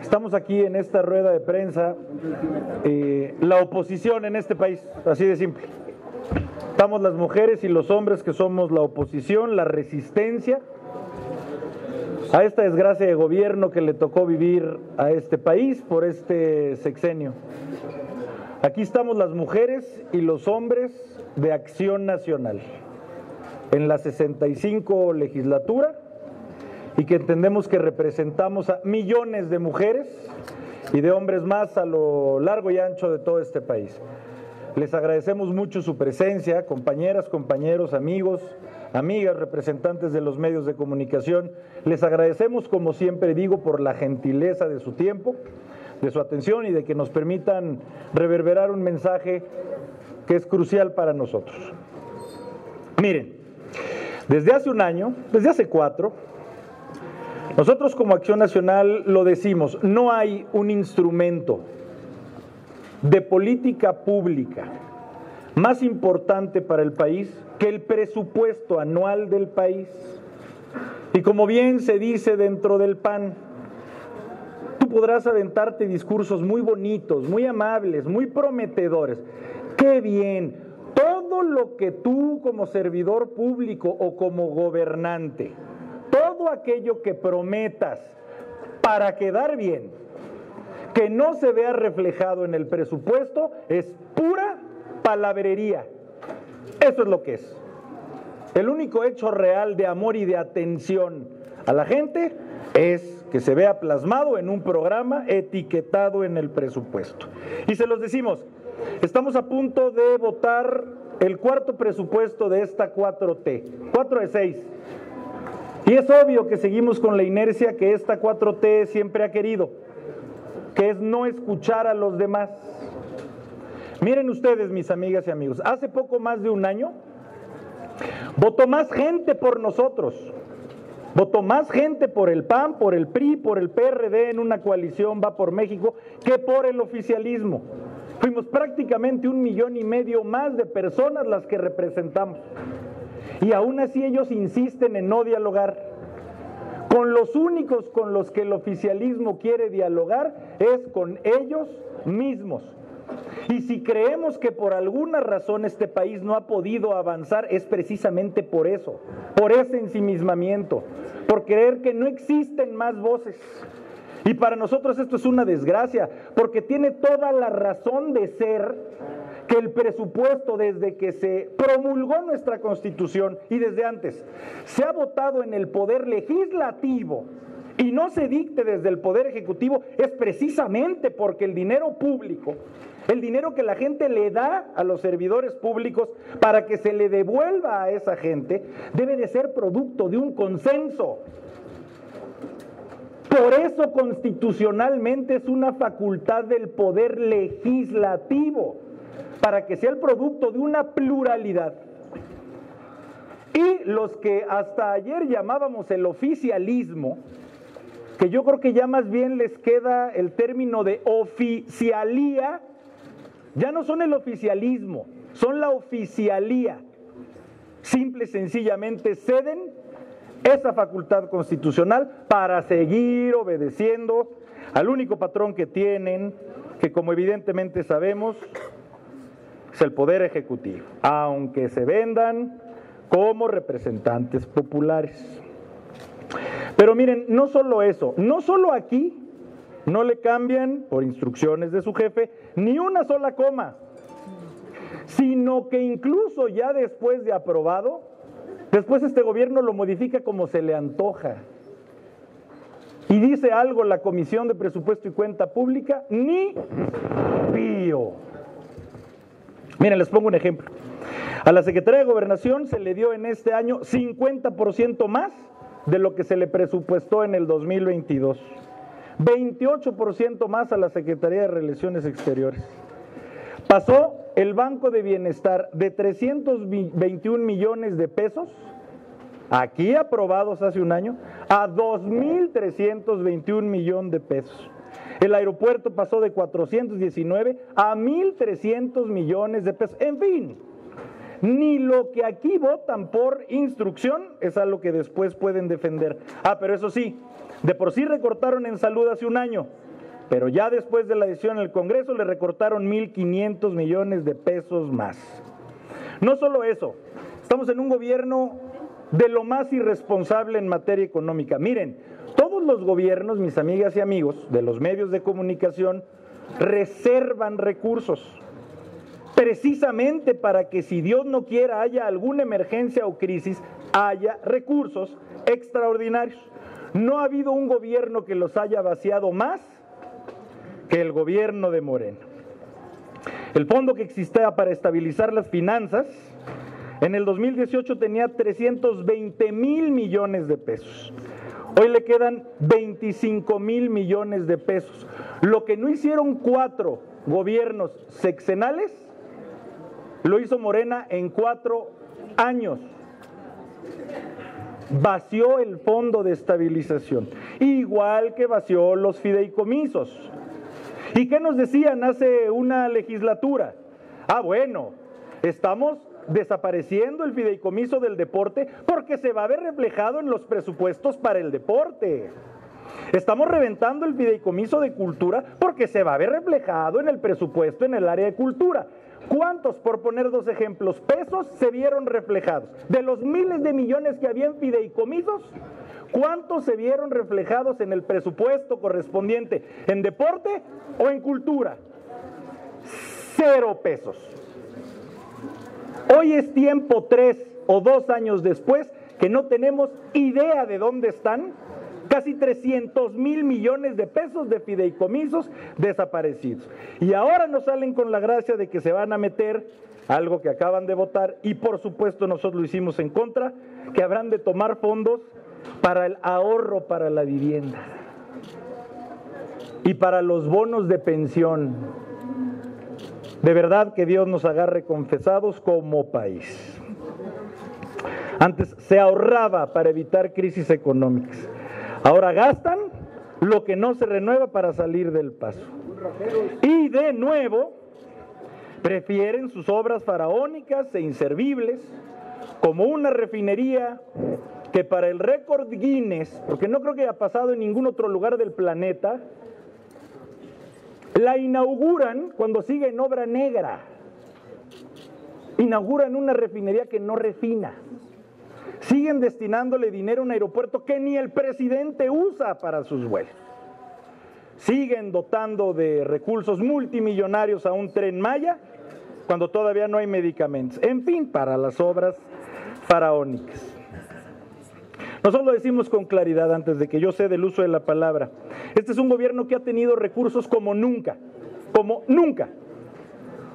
Estamos aquí en esta rueda de prensa, la oposición en este país, así de simple. Estamos las mujeres y los hombres que somos la oposición, la resistencia a esta desgracia de gobierno que le tocó vivir a este país por este sexenio. Aquí estamos las mujeres y los hombres de Acción Nacional en la 65 legislatura, y que entendemos que representamos a millones de mujeres y de hombres más a lo largo y ancho de todo este país. Les agradecemos mucho su presencia, compañeras, compañeros, amigos, amigas, representantes de los medios de comunicación. Les agradecemos, como siempre digo, por la gentileza de su tiempo, de su atención y de que nos permitan reverberar un mensaje que es crucial para nosotros. Miren, desde hace un año, desde hace 4, nosotros como Acción Nacional lo decimos, no hay un instrumento de política pública más importante para el país que el presupuesto anual del país. Y como bien se dice dentro del PAN, tú podrás aventarte discursos muy bonitos, muy amables, muy prometedores. ¡Qué bien! Todo lo que tú como servidor público o como gobernante, todo aquello que prometas para quedar bien, que no se vea reflejado en el presupuesto, es pura palabrería. Eso es lo que es. El único hecho real de amor y de atención a la gente es que se vea plasmado en un programa etiquetado en el presupuesto. Y se los decimos, estamos a punto de votar el cuarto presupuesto de esta 4T, 4 de 6. Y es obvio que seguimos con la inercia que esta 4T siempre ha querido, que es no escuchar a los demás. Miren ustedes, mis amigas y amigos, hace poco más de un año votó más gente por nosotros, votó más gente por el PAN, por el PRI, por el PRD en una coalición Va por México que por el oficialismo. Fuimos prácticamente 1,5 millones más de personas las que representamos. Y aún así ellos insisten en no dialogar. Con los únicos con los que el oficialismo quiere dialogar es con ellos mismos. Y si creemos que por alguna razón este país no ha podido avanzar, es precisamente por eso, por ese ensimismamiento, por creer que no existen más voces. Y para nosotros esto es una desgracia, porque tiene toda la razón de ser que el presupuesto, desde que se promulgó nuestra Constitución y desde antes, se ha votado en el Poder Legislativo y no se dicte desde el Poder Ejecutivo, es precisamente porque el dinero público, el dinero que la gente le da a los servidores públicos para que se le devuelva a esa gente, debe de ser producto de un consenso. Por eso constitucionalmente es una facultad del Poder Legislativo, para que sea el producto de una pluralidad. Y los que hasta ayer llamábamos el oficialismo, que yo creo que ya más bien les queda el término de oficialía, ya no son el oficialismo, son la oficialía. Simple y sencillamente ceden esa facultad constitucional para seguir obedeciendo al único patrón que tienen, que como evidentemente sabemos, es el Poder Ejecutivo, aunque se vendan como representantes populares. Pero miren, no solo eso, no solo aquí no le cambian por instrucciones de su jefe ni una sola coma, sino que incluso ya después de aprobado, después este gobierno lo modifica como se le antoja. Y dice algo la Comisión de Presupuesto y Cuenta Pública, ni pío. Miren, les pongo un ejemplo. A la Secretaría de Gobernación se le dio en este año 50% más de lo que se le presupuestó en el 2022. 28% más a la Secretaría de Relaciones Exteriores. Pasó el Banco de Bienestar de 321 millones de pesos, aquí aprobados hace un año, a 2,321 millones de pesos. El aeropuerto pasó de 419 a 1,300 millones de pesos. En fin, ni lo que aquí votan por instrucción es algo que después pueden defender. Pero eso sí, De por sí recortaron en salud hace un año, pero ya después de la decisión en el Congreso le recortaron 1,500 millones de pesos más. No solo eso, estamos en un gobierno de lo más irresponsable en materia económica. Miren, todos los gobiernos, mis amigas y amigos de los medios de comunicación, reservan recursos, precisamente para que si Dios no quiera haya alguna emergencia o crisis, haya recursos extraordinarios. No ha habido un gobierno que los haya vaciado más que el gobierno de Morena. El fondo que existía para estabilizar las finanzas, en el 2018 tenía 320,000 millones de pesos. Hoy le quedan 25,000 millones de pesos. Lo que no hicieron 4 gobiernos sexenales, lo hizo Morena en 4 años. Vació el fondo de estabilización, igual que vació los fideicomisos. ¿Y qué nos decían hace una legislatura? Bueno, estamos desapareciendo el fideicomiso del deporte porque se va a ver reflejado en los presupuestos para el deporte. Estamos reventando el fideicomiso de cultura porque se va a ver reflejado en el presupuesto en el área de cultura. ¿Cuántos, por poner 2 ejemplos, pesos se vieron reflejados? De los miles de millones que había en fideicomisos, ¿cuántos se vieron reflejados en el presupuesto correspondiente en deporte o en cultura? 0 pesos. Hoy es tiempo, 3 o 2 años después, que no tenemos idea de dónde están casi 300,000 millones de pesos de fideicomisos desaparecidos. Y ahora nos salen con la gracia de que se van a meter algo que acaban de votar, y por supuesto nosotros lo hicimos en contra, que habrán de tomar fondos para el ahorro para la vivienda y para los bonos de pensión. De verdad que Dios nos agarre confesados como país. Antes se ahorraba para evitar crisis económicas. Ahora gastan lo que no se renueva para salir del paso. Y de nuevo, prefieren sus obras faraónicas e inservibles, como una refinería que para el récord Guinness, porque no creo que haya pasado en ningún otro lugar del planeta, la inauguran cuando sigue en obra negra. Inauguran una refinería que no refina. Siguen destinándole dinero a un aeropuerto que ni el presidente usa para sus vuelos. Siguen dotando de recursos multimillonarios a un Tren Maya cuando todavía no hay medicamentos. En fin, para las obras faraónicas. Nosotros lo decimos con claridad antes de que yo ceda el uso de la palabra. Este es un gobierno que ha tenido recursos como nunca, como nunca.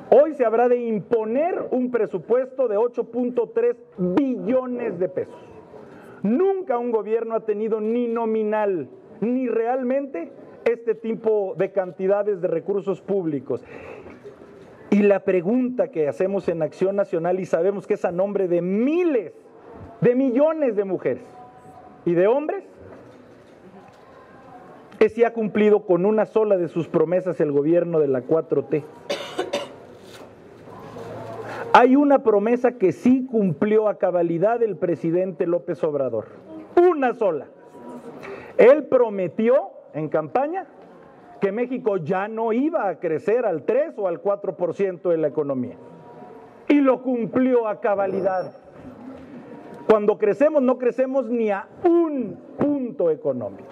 Hoy se habrá de imponer un presupuesto de 8.3 billones de pesos. Nunca un gobierno ha tenido ni nominal ni realmente este tipo de cantidades de recursos públicos. Y la pregunta que hacemos en Acción Nacional, y sabemos que es a nombre de miles, de millones de mujeres y de hombres, es si ha cumplido con una sola de sus promesas el gobierno de la 4T. Hay una promesa que sí cumplió a cabalidad el presidente López Obrador. Una sola. Él prometió en campaña que México ya no iba a crecer al 3 o al 4% de la economía. Y lo cumplió a cabalidad. Cuando crecemos, no crecemos ni a un punto económico.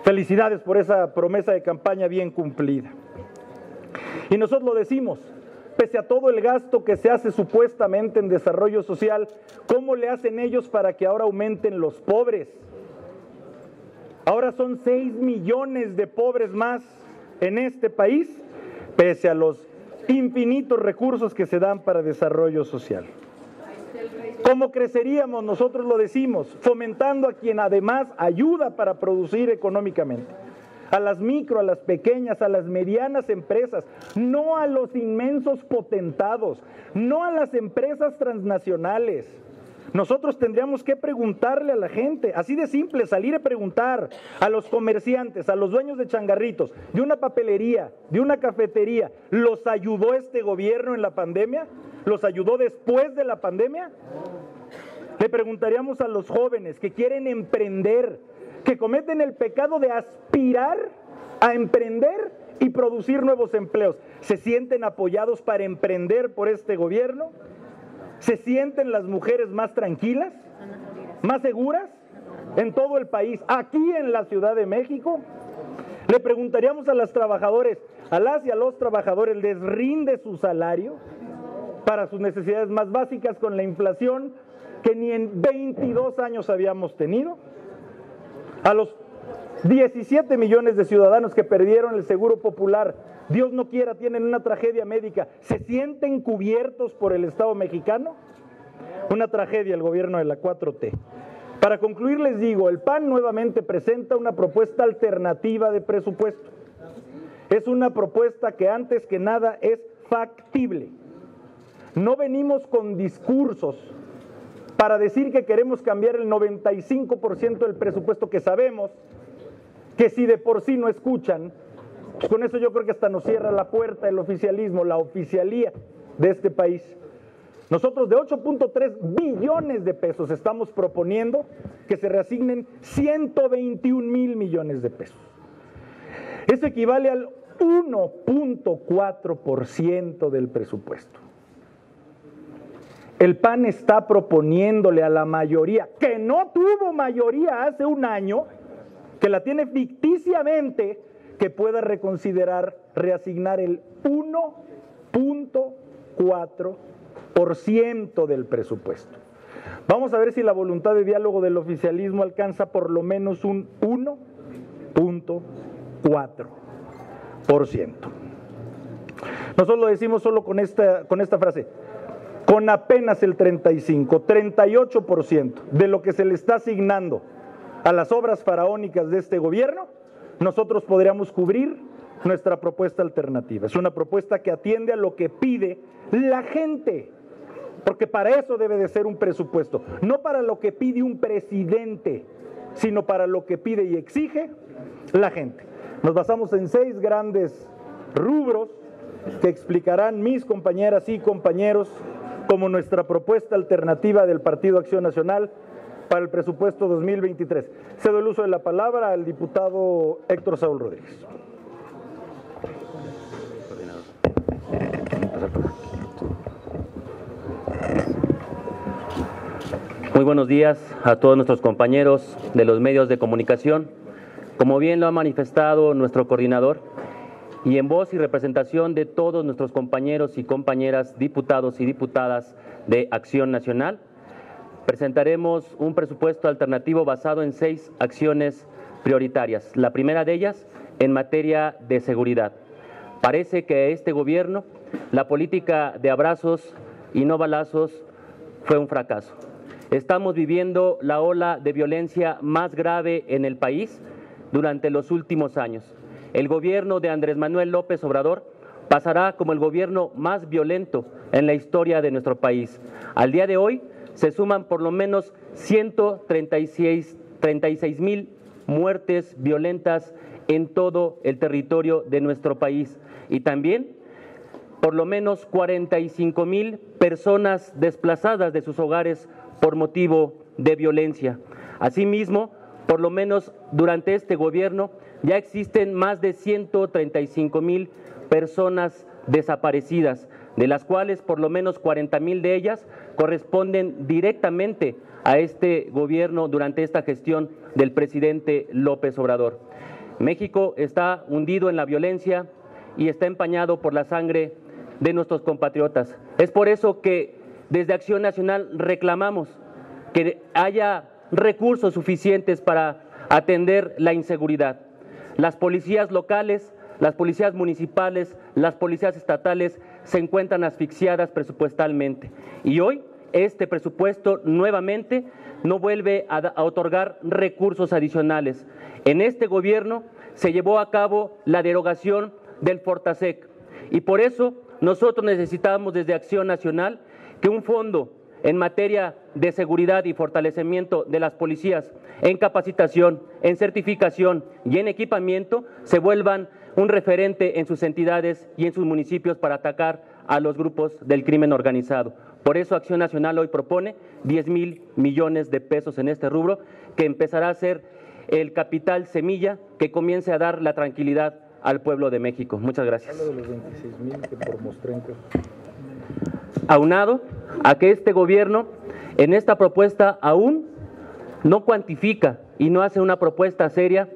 Felicidades por esa promesa de campaña bien cumplida. Y nosotros lo decimos, pese a todo el gasto que se hace supuestamente en desarrollo social, ¿cómo le hacen ellos para que ahora aumenten los pobres? Ahora son 6 millones de pobres más en este país, pese a los infinitos recursos que se dan para desarrollo social. ¿Cómo creceríamos? Nosotros lo decimos, fomentando a quien además ayuda para producir económicamente. A las micro, a las pequeñas, a las medianas empresas, no a los inmensos potentados, no a las empresas transnacionales. Nosotros tendríamos que preguntarle a la gente, así de simple, salir a preguntar a los comerciantes, a los dueños de changarritos, de una papelería, de una cafetería, ¿los ayudó este gobierno en la pandemia? ¿Los ayudó después de la pandemia? Le preguntaríamos a los jóvenes que quieren emprender, que cometen el pecado de aspirar a emprender y producir nuevos empleos. ¿Se sienten apoyados para emprender por este gobierno? ¿Se sienten las mujeres más tranquilas, más seguras en todo el país? Aquí en la Ciudad de México, le preguntaríamos a las trabajadoras, a las y a los trabajadores, ¿les rinde su salario para sus necesidades más básicas con la inflación que ni en 22 años habíamos tenido? A los 17 millones de ciudadanos que perdieron el seguro popular, Dios no quiera, tienen una tragedia médica, ¿se sienten cubiertos por el Estado mexicano? Una tragedia el gobierno de la 4T. Para concluir les digo, el PAN nuevamente presenta una propuesta alternativa de presupuesto. Es una propuesta que antes que nada es factible. No venimos con discursos para decir que queremos cambiar el 95% del presupuesto, que sabemos que si de por sí no escuchan, pues con eso yo creo que hasta nos cierra la puerta el oficialismo, la oficialía de este país. Nosotros de 8.3 billones de pesos estamos proponiendo que se reasignen 121,000 millones de pesos. Eso equivale al 1.4% del presupuesto. El PAN está proponiéndole a la mayoría, que no tuvo mayoría hace un año, que la tiene ficticiamente, que pueda reconsiderar, reasignar el 1.4% del presupuesto. Vamos a ver si la voluntad de diálogo del oficialismo alcanza por lo menos un 1.4%. Nosotros lo decimos solo con esta frase. Con apenas el 38% de lo que se le está asignando a las obras faraónicas de este gobierno, nosotros podríamos cubrir nuestra propuesta alternativa. Es una propuesta que atiende a lo que pide la gente, porque para eso debe de ser un presupuesto, no para lo que pide un presidente, sino para lo que pide y exige la gente. Nos basamos en 6 grandes rubros que explicarán mis compañeras y compañeros como nuestra propuesta alternativa del Partido Acción Nacional para el presupuesto 2023. Cedo el uso de la palabra al diputado Héctor Saúl Rodríguez. Muy buenos días a todos nuestros compañeros de los medios de comunicación. Como bien lo ha manifestado nuestro coordinador, y en voz y representación de todos nuestros compañeros y compañeras diputados y diputadas de Acción Nacional, presentaremos un presupuesto alternativo basado en 6 acciones prioritarias. La primera de ellas, en materia de seguridad. Parece que este gobierno, la política de abrazos y no balazos fue un fracaso. Estamos viviendo la ola de violencia más grave en el país durante los últimos años. El gobierno de Andrés Manuel López Obrador pasará como el gobierno más violento en la historia de nuestro país. Al día de hoy se suman por lo menos 136,000 muertes violentas en todo el territorio de nuestro país y también por lo menos 45,000 personas desplazadas de sus hogares por motivo de violencia. Asimismo, por lo menos durante este gobierno ya existen más de 135,000 personas desaparecidas, de las cuales por lo menos 40,000 de ellas corresponden directamente a este gobierno durante esta gestión del presidente López Obrador. México está hundido en la violencia y está empañado por la sangre de nuestros compatriotas. Es por eso que desde Acción Nacional reclamamos que haya recursos suficientes para atender la inseguridad. Las policías locales, las policías municipales, las policías estatales se encuentran asfixiadas presupuestalmente. Y hoy este presupuesto nuevamente no vuelve a otorgar recursos adicionales. En este gobierno se llevó a cabo la derogación del Fortasec. Y por eso nosotros necesitamos desde Acción Nacional que un fondo en materia de seguridad y fortalecimiento de las policías, en capacitación, en certificación y en equipamiento, se vuelvan un referente en sus entidades y en sus municipios para atacar a los grupos del crimen organizado. Por eso Acción Nacional hoy propone 10,000 millones de pesos en este rubro, que empezará a ser el capital semilla que comience a dar la tranquilidad al pueblo de México. Muchas gracias. Habla de los 26,000 que por mostrenca. Aunado a que este gobierno en esta propuesta aún no cuantifica y no hace una propuesta seria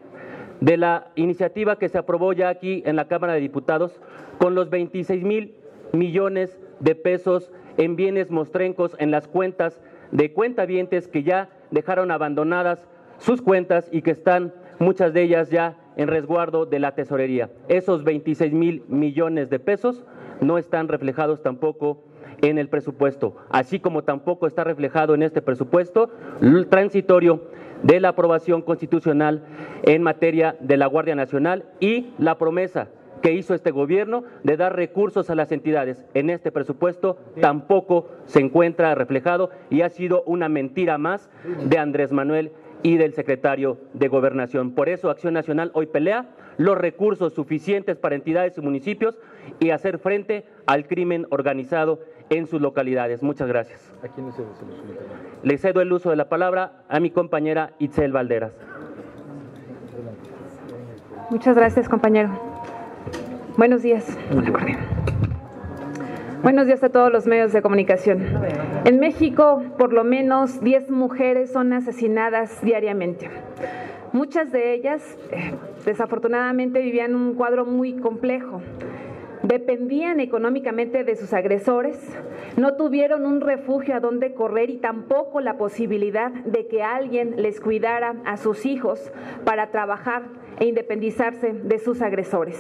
de la iniciativa que se aprobó ya aquí en la Cámara de Diputados con los 26,000 millones de pesos en bienes mostrencos en las cuentas de cuentavientes que ya dejaron abandonadas sus cuentas y que están muchas de ellas ya en resguardo de la tesorería. Esos 26,000 millones de pesos no están reflejados tampoco en el presupuesto, así como tampoco está reflejado en este presupuesto el transitorio de la aprobación constitucional en materia de la Guardia Nacional y la promesa que hizo este gobierno de dar recursos a las entidades. En este presupuesto tampoco se encuentra reflejado y ha sido una mentira más de Andrés Manuel y del secretario de Gobernación. Por eso Acción Nacional hoy pelea los recursos suficientes para entidades y municipios y hacer frente al crimen organizado en sus localidades. Muchas gracias. ¿A quién le cedes el uso de la palabra? Le cedo el uso de la palabra a mi compañera Itzel Valderas. Muchas gracias, compañero. Buenos días. Buenos días a todos los medios de comunicación. En México, por lo menos 10 mujeres son asesinadas diariamente. Muchas de ellas, desafortunadamente, vivían un cuadro muy complejo. Dependían económicamente de sus agresores, no tuvieron un refugio a donde correr y tampoco la posibilidad de que alguien les cuidara a sus hijos para trabajar e independizarse de sus agresores.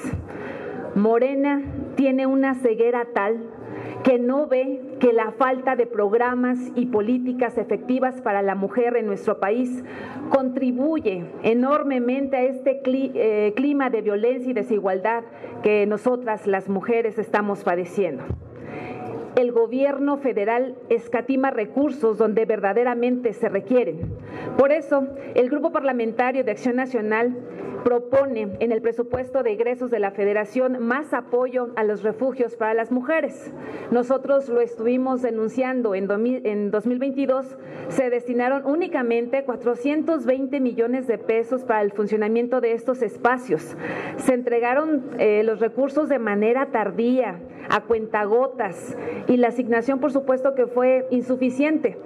Morena tiene una ceguera tal que no ve que la falta de programas y políticas efectivas para la mujer en nuestro país contribuye enormemente a este clima de violencia y desigualdad que nosotras las mujeres estamos padeciendo. El gobierno federal escatima recursos donde verdaderamente se requieren. Por eso, el Grupo Parlamentario de Acción Nacional propone en el presupuesto de egresos de la Federación más apoyo a los refugios para las mujeres. Nosotros lo estuvimos denunciando en 2022, se destinaron únicamente 420 millones de pesos para el funcionamiento de estos espacios. Se entregaron los recursos de manera tardía, a cuentagotas, y la asignación, por supuesto, que fue insuficiente.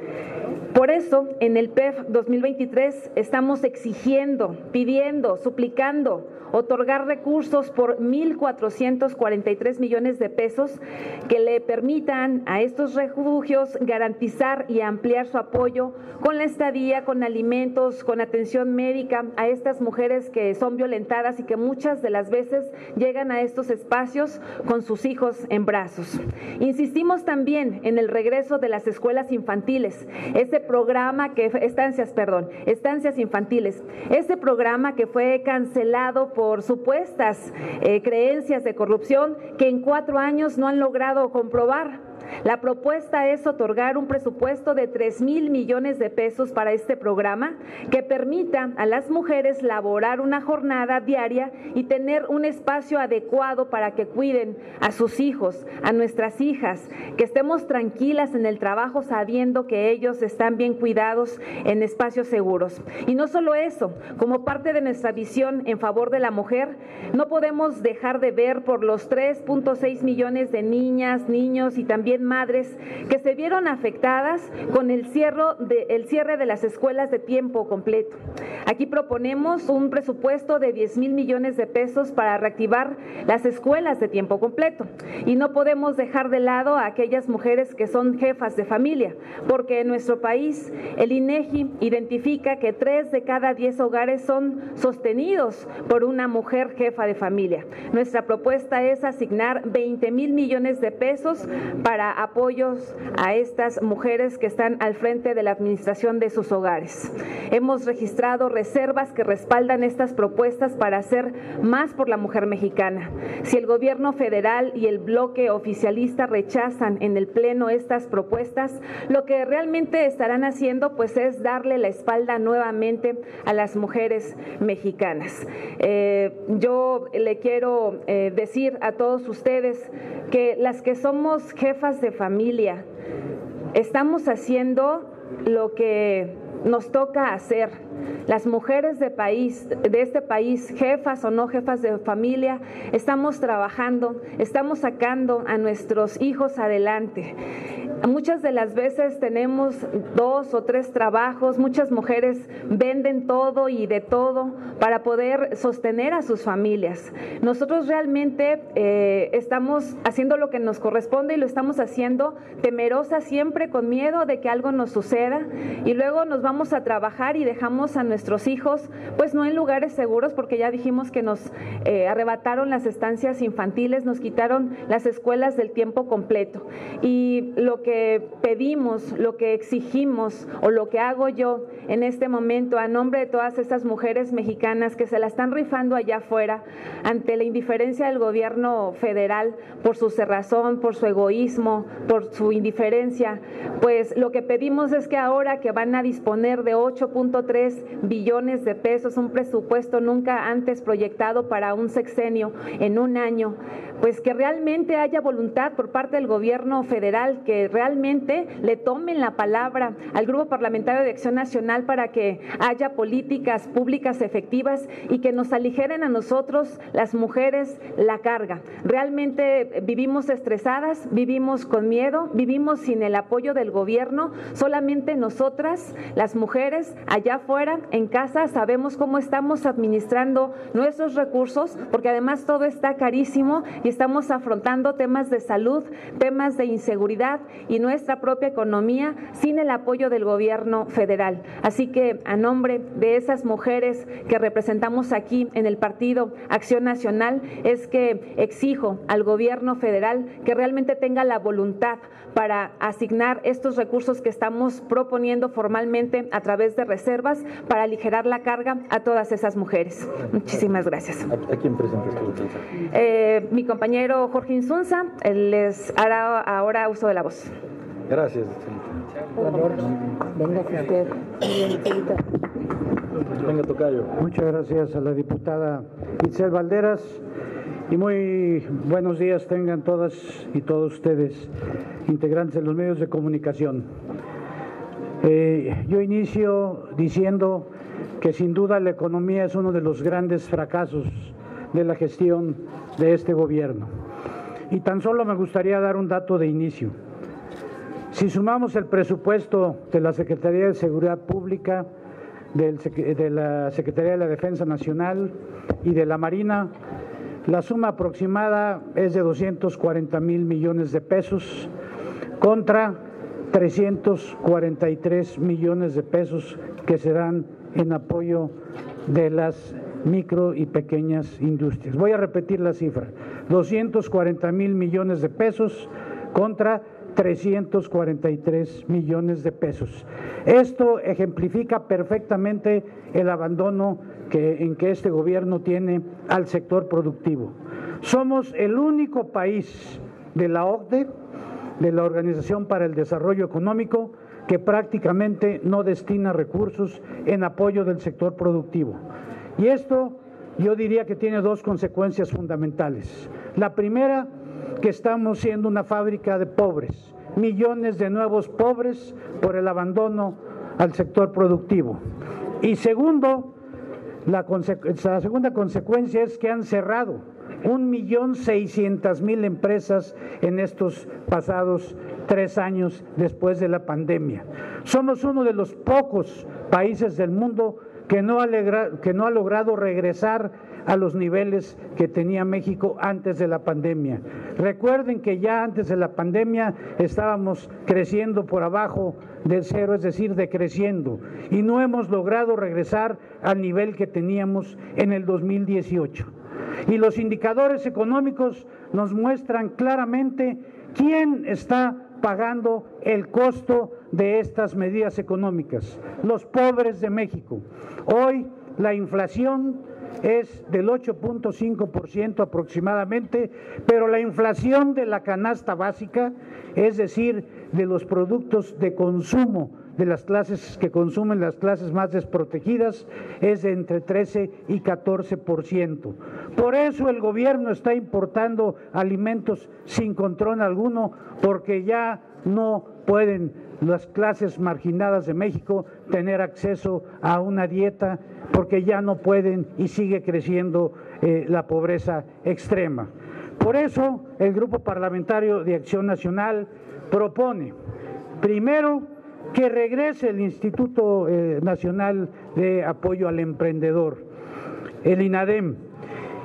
Por eso, en el PEF 2023 estamos exigiendo, pidiendo, suplicando otorgar recursos por 1.443 millones de pesos que le permitan a estos refugios garantizar y ampliar su apoyo con la estadía, con alimentos, con atención médica a estas mujeres que son violentadas y que muchas de las veces llegan a estos espacios con sus hijos en brazos. Insistimos también en el regreso de las escuelas infantiles, ese programa que estancias infantiles, ese programa que fue cancelado por supuestas creencias de corrupción que en 4 años no han logrado comprobar. La propuesta es otorgar un presupuesto de 3,000 millones de pesos para este programa que permita a las mujeres laborar una jornada diaria y tener un espacio adecuado para que cuiden a sus hijos, a nuestras hijas, que estemos tranquilas en el trabajo sabiendo que ellos están bien cuidados en espacios seguros. Y no solo eso, como parte de nuestra visión en favor de la mujer, no podemos dejar de ver por los 3.6 millones de niñas, niños y también madres que se vieron afectadas con el cierre de las escuelas de tiempo completo. Aquí proponemos un presupuesto de 10,000 millones de pesos para reactivar las escuelas de tiempo completo. Y no podemos dejar de lado a aquellas mujeres que son jefas de familia, porque en nuestro país el INEGI identifica que 3 de cada 10 hogares son sostenidos por una mujer jefa de familia. Nuestra propuesta es asignar 20,000 millones de pesos para apoyos a estas mujeres que están al frente de la administración de sus hogares. Hemos registrado reservas que respaldan estas propuestas para hacer más por la mujer mexicana. Si el gobierno federal y el bloque oficialista rechazan en el Pleno estas propuestas, lo que realmente estarán haciendo pues es darle la espalda nuevamente a las mujeres mexicanas. Yo le quiero decir a todos ustedes que las que somos jefas de familia estamos haciendo lo que nos toca hacer. Las mujeres de este país, jefas o no jefas de familia, estamos trabajando, estamos sacando a nuestros hijos adelante. Muchas de las veces tenemos 2 o 3 trabajos, muchas mujeres venden todo y de todo para poder sostener a sus familias. Nosotros realmente estamos haciendo lo que nos corresponde y lo estamos haciendo temerosas, siempre con miedo de que algo nos suceda, y luego nos vamos a trabajar y dejamos a nuestros hijos pues no en lugares seguros, porque ya dijimos que nos arrebataron las estancias infantiles, nos quitaron las escuelas del tiempo completo, y lo que pedimos, lo que exigimos o lo que hago yo en este momento a nombre de todas estas mujeres mexicanas que se la están rifando allá afuera ante la indiferencia del gobierno federal por su cerrazón, por su egoísmo, por su indiferencia, pues lo que pedimos es que ahora que van a disponer de 8.3 billones de pesos, un presupuesto nunca antes proyectado para un sexenio en un año, pues que realmente haya voluntad por parte del gobierno federal, que realmente le tomen la palabra al Grupo Parlamentario de Acción Nacional para que haya políticas públicas efectivas y que nos aligeren a nosotros, las mujeres, la carga. Realmente vivimos estresadas, vivimos con miedo, vivimos sin el apoyo del gobierno, solamente nosotras, las mujeres, allá afuera, en casa, sabemos cómo estamos administrando nuestros recursos, porque además todo está carísimo y estamos afrontando temas de salud, temas de inseguridad y nuestra propia economía sin el apoyo del gobierno federal. Así que a nombre de esas mujeres que representamos aquí en el Partido Acción Nacional es que exijo al gobierno federal que realmente tenga la voluntad para asignar estos recursos que estamos proponiendo formalmente a través de reservas para aligerar la carga a todas esas mujeres. Muchísimas gracias. ¿A quién presentas tú? Mi compañero Jorge Insunza les hará ahora uso de la voz. Gracias. Venga usted. Venga, tocayo. Muchas gracias a la diputada Itzel Valderas y muy buenos días tengan todas y todos ustedes, integrantes de los medios de comunicación. Yo inicio diciendo que sin duda la economía es uno de los grandes fracasos de la gestión de este gobierno. Y tan solo me gustaría dar un dato de inicio. Si sumamos el presupuesto de la Secretaría de Seguridad Pública, de la Secretaría de la Defensa Nacional y de la Marina, la suma aproximada es de 240,000 millones de pesos contra 343 millones de pesos que se dan en apoyo de las micro y pequeñas industrias. Voy a repetir la cifra: 240,000 millones de pesos contra 343 millones de pesos. Esto ejemplifica perfectamente el abandono en que este gobierno tiene al sector productivo. Somos el único país de la OCDE, de la Organización para el Desarrollo Económico, que prácticamente no destina recursos en apoyo del sector productivo. Y esto yo diría que tiene 2 consecuencias fundamentales. La primera, que estamos siendo una fábrica de pobres, millones de nuevos pobres por el abandono al sector productivo. Y segundo, la segunda consecuencia es que han cerrado 1.600.000 empresas en estos pasados 3 años después de la pandemia. Somos uno de los pocos países del mundo que no ha logrado regresar a los niveles que tenía México antes de la pandemia. Recuerden que ya antes de la pandemia estábamos creciendo por abajo del cero, es decir, decreciendo, y no hemos logrado regresar al nivel que teníamos en el 2018. Y los indicadores económicos nos muestran claramente quién está pagando el costo de estas medidas económicas: los pobres de México. Hoy la inflación es del 8.5% aproximadamente, pero la inflación de la canasta básica, es decir, de los productos de consumo de las clases que consumen las clases más desprotegidas, es de entre 13 y 14%. Por eso el gobierno está importando alimentos sin control alguno, porque ya no pueden las clases marginadas de México tener acceso a una dieta porque ya no pueden y sigue creciendo la pobreza extrema. Por eso el Grupo Parlamentario de Acción Nacional propone, primero, que regrese el Instituto Nacional de Apoyo al Emprendedor, el INADEM,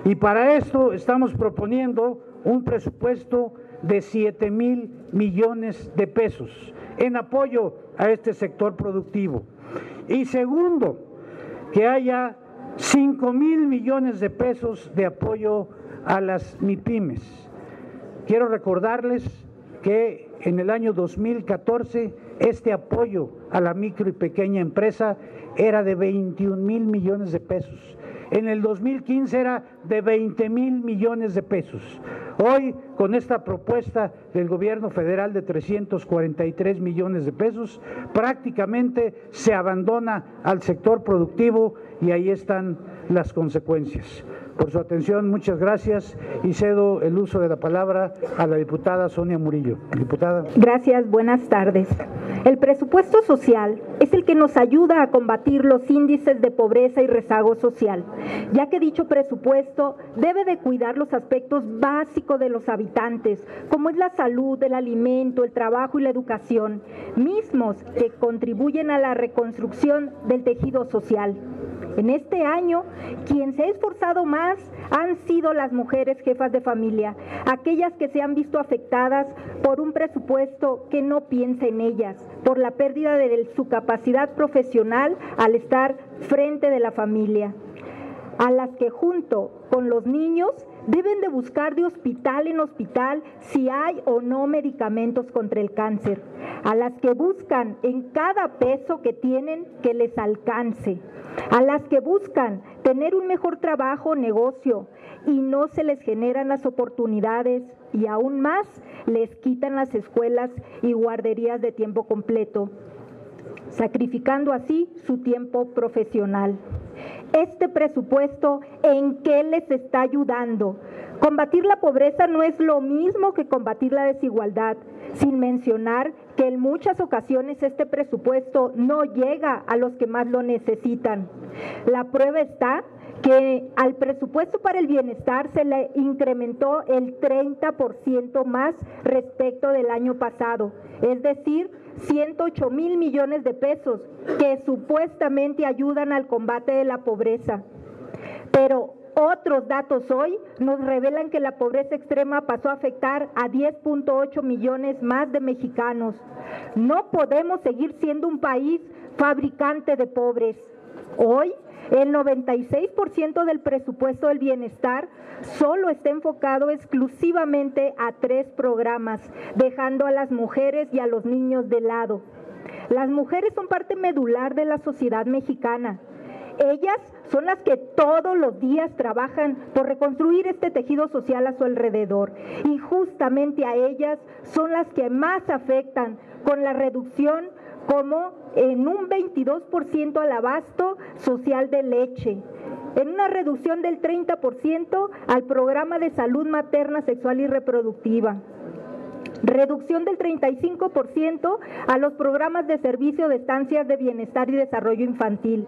y para esto estamos proponiendo un presupuesto de 7,000 millones de pesos en apoyo a este sector productivo. Y segundo, que haya 5,000 millones de pesos de apoyo a las MIPYMES. Quiero recordarles que en el año 2014 este apoyo a la micro y pequeña empresa era de 21,000 millones de pesos. En el 2015 era de 20,000 millones de pesos. Hoy, con esta propuesta del gobierno federal de 343 millones de pesos, prácticamente se abandona al sector productivo y ahí están las consecuencias. Por su atención, muchas gracias y cedo el uso de la palabra a la diputada Sonia Murillo. Diputada. Gracias, buenas tardes. El presupuesto social es el que nos ayuda a combatir los índices de pobreza y rezago social, ya que dicho presupuesto debe de cuidar los aspectos básicos de los habitantes, como es la salud, el alimento, el trabajo y la educación, mismos que contribuyen a la reconstrucción del tejido social. En este año, quien se ha esforzado más han sido las mujeres jefas de familia, aquellas que se han visto afectadas por un presupuesto que no piensa en ellas, por la pérdida de su capacidad profesional al estar frente de la familia, a las que junto con los niños deben de buscar de hospital en hospital si hay o no medicamentos contra el cáncer, a las que buscan en cada peso que tienen que les alcance, a las que buscan tener un mejor trabajo o negocio y no se les generan las oportunidades y aún más les quitan las escuelas y guarderías de tiempo completo, sacrificando así su tiempo profesional. Este presupuesto, ¿en qué les está ayudando? Combatir la pobreza no es lo mismo que combatir la desigualdad, sin mencionar que en muchas ocasiones este presupuesto no llega a los que más lo necesitan. La prueba está que al presupuesto para el bienestar se le incrementó el 30% más respecto del año pasado, es decir, 108,000 millones de pesos que supuestamente ayudan al combate de la pobreza. Pero otros datos hoy nos revelan que la pobreza extrema pasó a afectar a 10.8 millones más de mexicanos. No podemos seguir siendo un país fabricante de pobres. Hoy, el 96% del presupuesto del bienestar solo está enfocado exclusivamente a 3 programas, dejando a las mujeres y a los niños de lado. Las mujeres son parte medular de la sociedad mexicana. Ellas son las que todos los días trabajan por reconstruir este tejido social a su alrededor y justamente a ellas son las que más afectan con la reducción como en un 22% al abasto social de leche, en una reducción del 30% al programa de salud materna, sexual y reproductiva, reducción del 35% a los programas de servicio de estancias de bienestar y desarrollo infantil,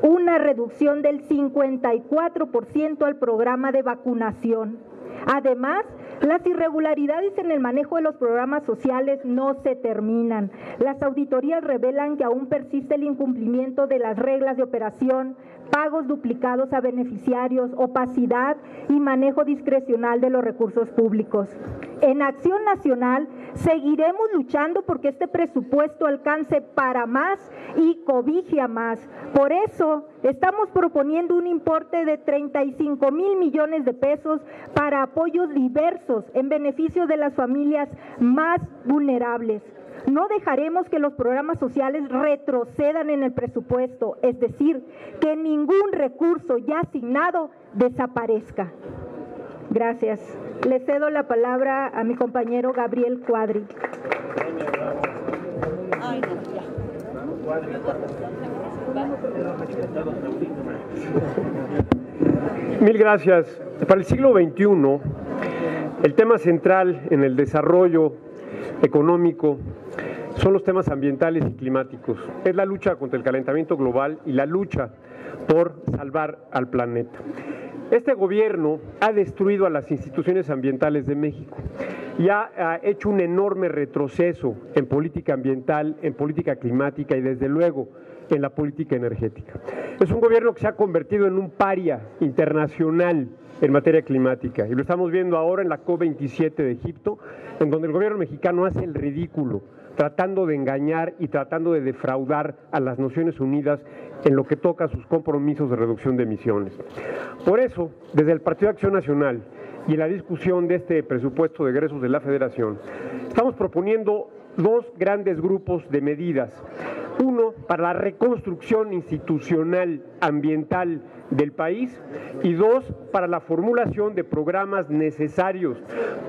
una reducción del 54% al programa de vacunación. Además, las irregularidades en el manejo de los programas sociales no se terminan. Las auditorías revelan que aún persiste el incumplimiento de las reglas de operación, pagos duplicados a beneficiarios, opacidad y manejo discrecional de los recursos públicos. En Acción Nacional seguiremos luchando porque este presupuesto alcance para más y cobije a más. Por eso estamos proponiendo un importe de 35,000 millones de pesos para apoyos diversos en beneficio de las familias más vulnerables. No dejaremos que los programas sociales retrocedan en el presupuesto, es decir, que ningún recurso ya asignado desaparezca. Gracias. Le cedo la palabra a mi compañero Gabriel Cuadri. Mil gracias. Para el siglo XXI, el tema central en el desarrollo económico son los temas ambientales y climáticos. Es la lucha contra el calentamiento global y la lucha por salvar al planeta. Este gobierno ha destruido a las instituciones ambientales de México y ha hecho un enorme retroceso en política ambiental, en política climática y desde luego en la política energética. Es un gobierno que se ha convertido en un paria internacional en materia climática y lo estamos viendo ahora en la COP27 de Egipto, en donde el gobierno mexicano hace el ridículo, tratando de engañar y tratando de defraudar a las Naciones Unidas en lo que toca a sus compromisos de reducción de emisiones. Por eso, desde el Partido de Acción Nacional y en la discusión de este presupuesto de egresos de la Federación, estamos proponiendo dos grandes grupos de medidas. Uno, para la reconstrucción institucional ambiental del país y dos, para la formulación de programas necesarios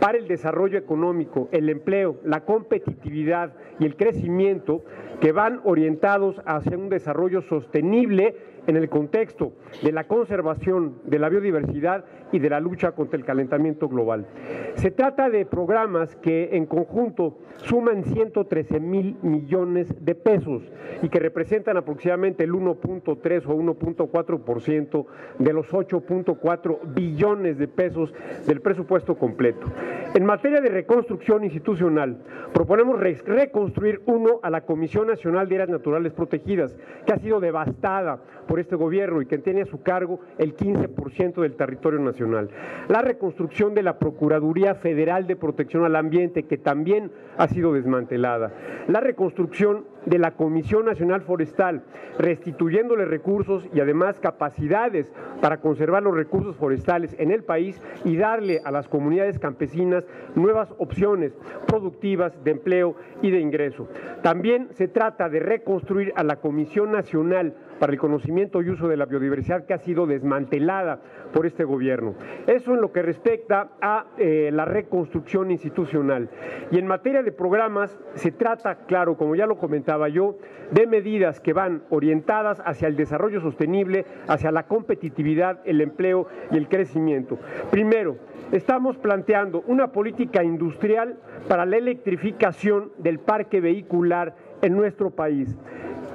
para el desarrollo económico, el empleo, la competitividad y el crecimiento que van orientados hacia un desarrollo sostenible en el contexto de la conservación de la biodiversidad y de la lucha contra el calentamiento global. Se trata de programas que en conjunto suman 113,000 millones de pesos y que representan aproximadamente el 1.3 o 1.4% de los 8.4 billones de pesos del presupuesto completo. En materia de reconstrucción institucional, proponemos reconstruir a la Comisión Nacional de Áreas Naturales Protegidas, que ha sido devastada por este gobierno y que tiene a su cargo el 15% del territorio nacional. La reconstrucción de la Procuraduría Federal de Protección al Ambiente, que también ha sido desmantelada. La reconstrucción de la Comisión Nacional Forestal, restituyéndole recursos y además capacidades para conservar los recursos forestales en el país y darle a las comunidades campesinas nuevas opciones productivas de empleo y de ingreso. También se trata de reconstruir a la Comisión Nacional para el Conocimiento y Uso de la Biodiversidad, que ha sido desmantelada por este gobierno. Eso en lo que respecta a la reconstrucción institucional. Y en materia de programas, se trata, claro, como ya lo comentaba yo, de medidas que van orientadas hacia el desarrollo sostenible, hacia la competitividad, el empleo y el crecimiento. Primero, estamos planteando una política industrial para la electrificación del parque vehicular en nuestro país.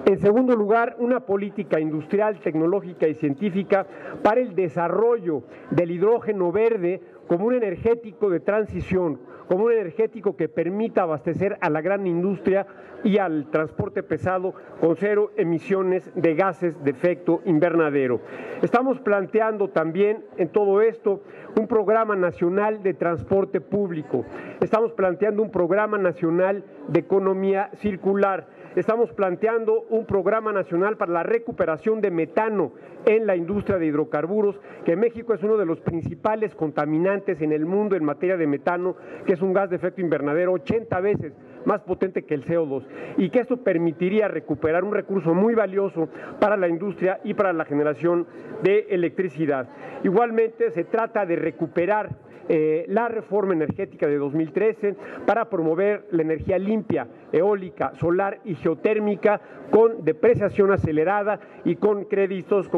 En segundo lugar, una política industrial, tecnológica y científica para el desarrollo del hidrógeno verde como un energético de transición, como un energético que permita abastecer a la gran industria y al transporte pesado con cero emisiones de gases de efecto invernadero. Estamos planteando también en todo esto un programa nacional de transporte público. Estamos planteando un programa nacional de economía circular. Estamos planteando un programa nacional para la recuperación de metano en la industria de hidrocarburos, que México es uno de los principales contaminantes en el mundo en materia de metano, que es un gas de efecto invernadero 80 veces más potente que el CO2, y que esto permitiría recuperar un recurso muy valioso para la industria y para la generación de electricidad. Igualmente se trata de recuperar la reforma energética de 2013 para promover la energía limpia, eólica, solar y geotérmica con depreciación acelerada y con créditos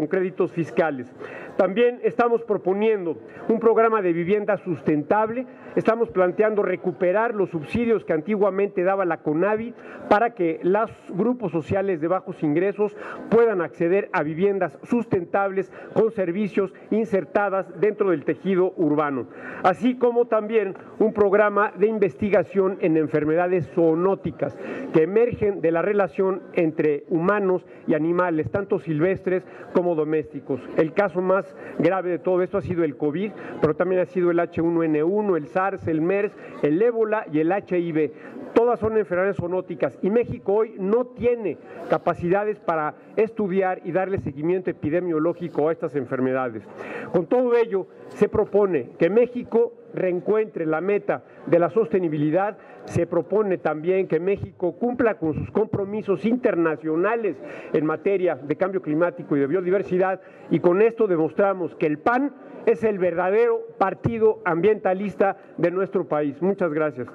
fiscales. También estamos proponiendo un programa de vivienda sustentable. Estamos planteando recuperar los subsidios que antiguamente daba la CONAVI para que los grupos sociales de bajos ingresos puedan acceder a viviendas sustentables con servicios insertadas dentro del tejido urbano, así como también un programa de investigación en enfermedades zoonóticas que emergen de la relación entre humanos y animales, tanto silvestres como domésticos. El caso más grave de todo esto ha sido el COVID, pero también ha sido el H1N1, el SARS, el MERS, el ébola y el HIV. Todas son enfermedades zoonóticas y México hoy no tiene capacidades para estudiar y darle seguimiento epidemiológico a estas enfermedades. Con todo ello, se propone que México reencuentre la meta de la sostenibilidad. Se propone también que México cumpla con sus compromisos internacionales en materia de cambio climático y de biodiversidad, y con esto demostramos que el PAN es el verdadero partido ambientalista de nuestro país. Muchas gracias.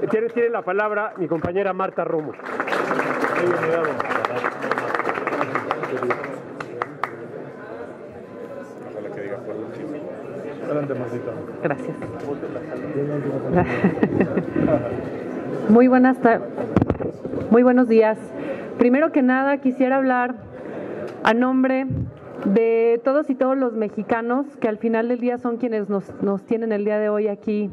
Tiene la palabra mi compañera Marta Romo. Gracias. Muy buenos días. Primero que nada, quisiera hablar a nombre de todos y todos los mexicanos que al final del día son quienes nos tienen el día de hoy aquí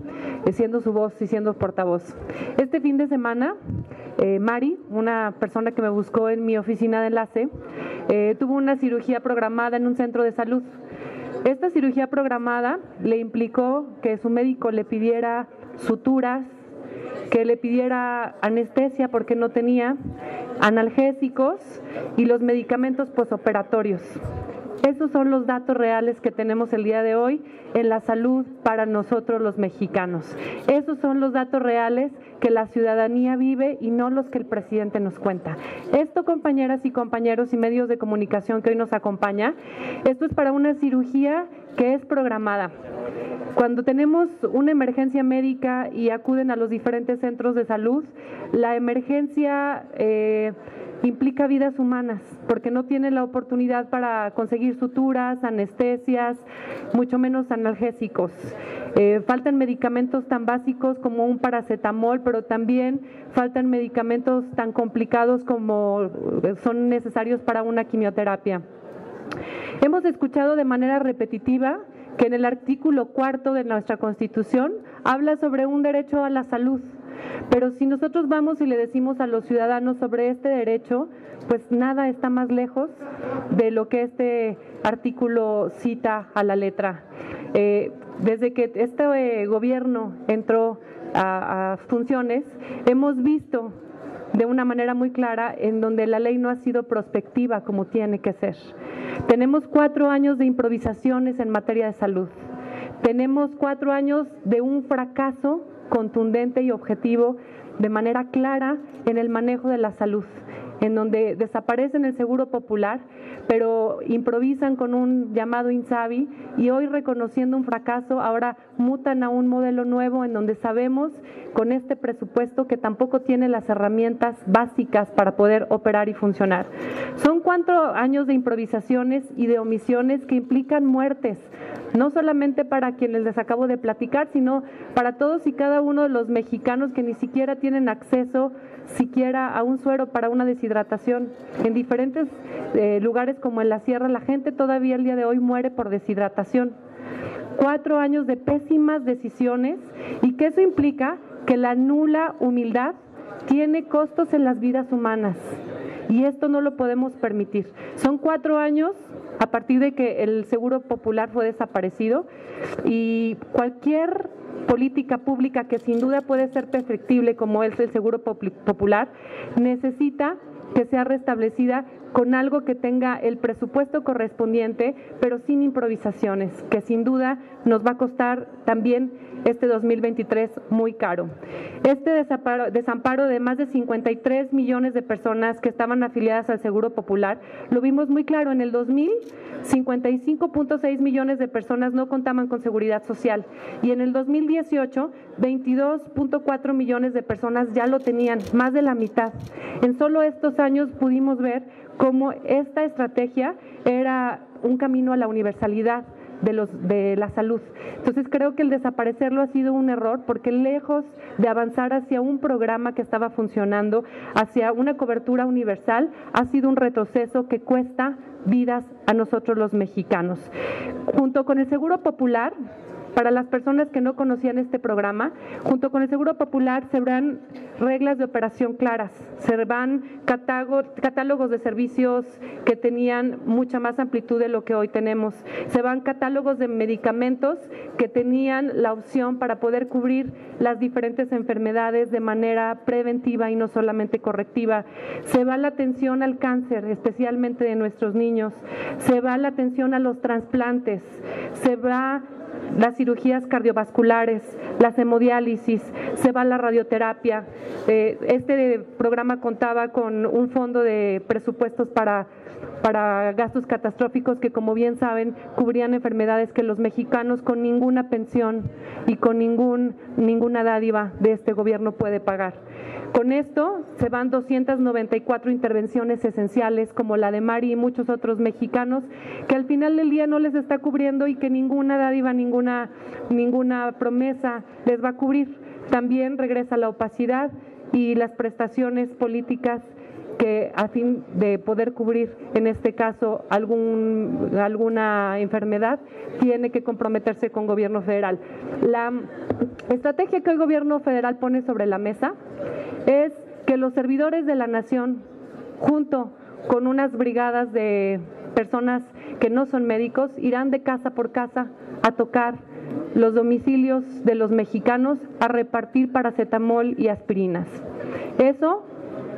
siendo su voz y siendo portavoz. Este fin de semana, Mari, una persona que me buscó en mi oficina de enlace, tuvo una cirugía programada en un centro de salud. Esta cirugía programada le implicó que su médico le pidiera suturas, que le pidiera anestesia porque no tenía, analgésicos y los medicamentos posoperatorios. Esos son los datos reales que tenemos el día de hoy en la salud para nosotros los mexicanos. Esos son los datos reales que la ciudadanía vive y no los que el presidente nos cuenta. Esto, compañeras y compañeros y medios de comunicación que hoy nos acompaña, esto es para una cirugía que es programada. Cuando tenemos una emergencia médica y acuden a los diferentes centros de salud, la emergencia implica vidas humanas, porque no tienen la oportunidad para conseguir suturas, anestesias, mucho menos analgésicos. Faltan medicamentos tan básicos como un paracetamol, pero también faltan medicamentos tan complicados como son necesarios para una quimioterapia. Hemos escuchado de manera repetitiva que en el artículo 4 de nuestra Constitución habla sobre un derecho a la salud. Pero si nosotros vamos y le decimos a los ciudadanos sobre este derecho, pues nada está más lejos de lo que este artículo cita a la letra. Desde que este gobierno entró a funciones, hemos visto de una manera muy clara en donde la ley no ha sido prospectiva como tiene que ser. Tenemos 4 años de improvisaciones en materia de salud. Tenemos 4 años de un fracaso contundente y objetivo de manera clara en el manejo de la salud, en donde desaparecen el Seguro Popular, pero improvisan con un llamado INSABI y hoy, reconociendo un fracaso, ahora mutan a un modelo nuevo en donde sabemos con este presupuesto que tampoco tiene las herramientas básicas para poder operar y funcionar. Son 4 años de improvisaciones y de omisiones que implican muertes, no solamente para quienes les acabo de platicar, sino para todos y cada uno de los mexicanos que ni siquiera tienen acceso siquiera a un suero para una deshidratación. En diferentes lugares como en la sierra, la gente todavía el día de hoy muere por deshidratación. 4 años de pésimas decisiones y que eso implica que la nula humildad tiene costos en las vidas humanas y esto no lo podemos permitir. Son 4 años a partir de que el Seguro Popular fue desaparecido y cualquier política pública que sin duda puede ser perfectible como es el Seguro Popular, necesita que sea restablecida con algo que tenga el presupuesto correspondiente, pero sin improvisaciones, que sin duda nos va a costar también este 2023 muy caro. Este desamparo de más de 53 millones de personas que estaban afiliadas al Seguro Popular, lo vimos muy claro. En el 2000, 55.6 millones de personas no contaban con seguridad social y en el 2018, 22.4 millones de personas ya lo tenían, más de la mitad. En solo estos años pudimos ver cómo esta estrategia era un camino a la universalidad de la salud. Entonces creo que el desaparecerlo ha sido un error porque lejos de avanzar hacia un programa que estaba funcionando, hacia una cobertura universal, ha sido un retroceso que cuesta vidas a nosotros los mexicanos. Junto con el Seguro Popular, para las personas que no conocían este programa, junto con el Seguro Popular se verán reglas de operación claras, se van catálogos de servicios que tenían mucha más amplitud de lo que hoy tenemos, se van catálogos de medicamentos que tenían la opción para poder cubrir las diferentes enfermedades de manera preventiva y no solamente correctiva, se va la atención al cáncer, especialmente de nuestros niños, se va la atención a los trasplantes, se va las cirugías cardiovasculares, las hemodiálisis, se va la radioterapia. Este programa contaba con un fondo de presupuestos para gastos catastróficos que, como bien saben, cubrían enfermedades que los mexicanos con ninguna pensión y con ninguna dádiva de este gobierno puede pagar. Con esto se van 294 intervenciones esenciales como la de Mari y muchos otros mexicanos que al final del día no les está cubriendo y que ninguna dádiva, ninguna promesa les va a cubrir. También regresa la opacidad y las prestaciones políticas que a fin de poder cubrir, en este caso, alguna enfermedad, tiene que comprometerse con gobierno federal. La estrategia que el gobierno federal pone sobre la mesa es que los servidores de la nación, junto con unas brigadas de personas que no son médicos, irán de casa por casa a tocar los domicilios de los mexicanos, a repartir paracetamol y aspirinas. Eso,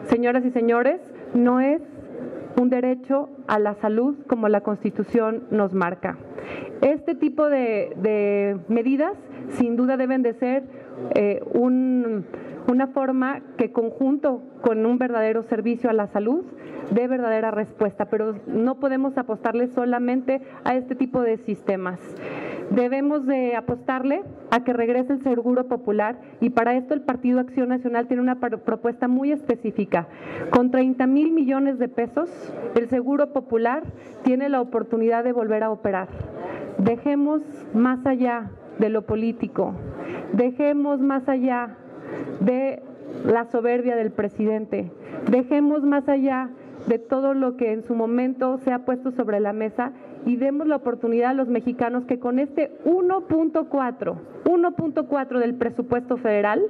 señoras y señores, no es un derecho a la salud como la Constitución nos marca. Este tipo de medidas sin duda deben de ser una forma que, conjunto con un verdadero servicio a la salud, dé verdadera respuesta, pero no podemos apostarle solamente a este tipo de sistemas. Debemos de apostarle a que regrese el Seguro Popular, y para esto el Partido Acción Nacional tiene una propuesta muy específica. Con 30,000 millones de pesos, el Seguro Popular tiene la oportunidad de volver a operar. Dejemos más allá de lo político, dejemos más allá de la soberbia del presidente, dejemos más allá de todo lo que en su momento se ha puesto sobre la mesa y demos la oportunidad a los mexicanos que con este 1.4 del presupuesto federal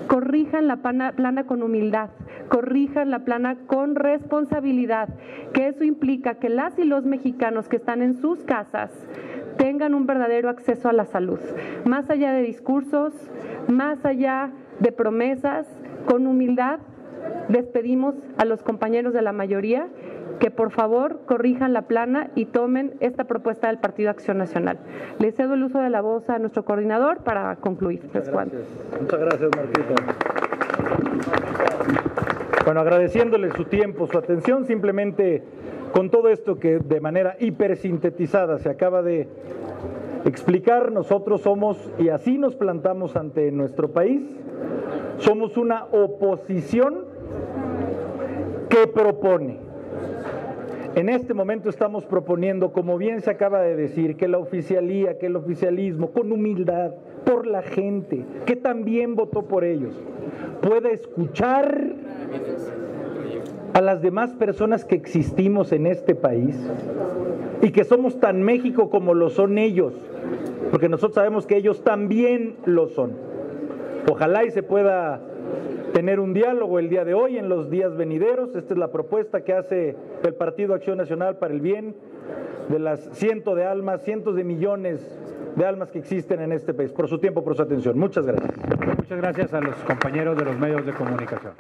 corrijan la plana con humildad, corrijan la plana con responsabilidad, que eso implica que las y los mexicanos que están en sus casas tengan un verdadero acceso a la salud, más allá de discursos, más allá de promesas. Con humildad les pedimos a los compañeros de la mayoría que por favor corrijan la plana y tomen esta propuesta del Partido Acción Nacional. Le cedo el uso de la voz a nuestro coordinador para concluir. Muchas gracias, Martita. Bueno, agradeciéndole su tiempo, su atención, simplemente con todo esto que de manera hipersintetizada se acaba de explicar, nosotros somos, y así nos plantamos ante nuestro país, somos una oposición que propone. En este momento estamos proponiendo, como bien se acaba de decir, que la oficialía, que el oficialismo, con humildad, por la gente, que también votó por ellos, pueda escuchar a las demás personas que existimos en este país y que somos tan México como lo son ellos, porque nosotros sabemos que ellos también lo son. Ojalá y se pueda tener un diálogo el día de hoy, en los días venideros. Esta es la propuesta que hace el Partido Acción Nacional para el bien de las cientos de almas, cientos de millones de almas que existen en este país. Por su tiempo, por su atención. Muchas gracias. Muchas gracias a los compañeros de los medios de comunicación.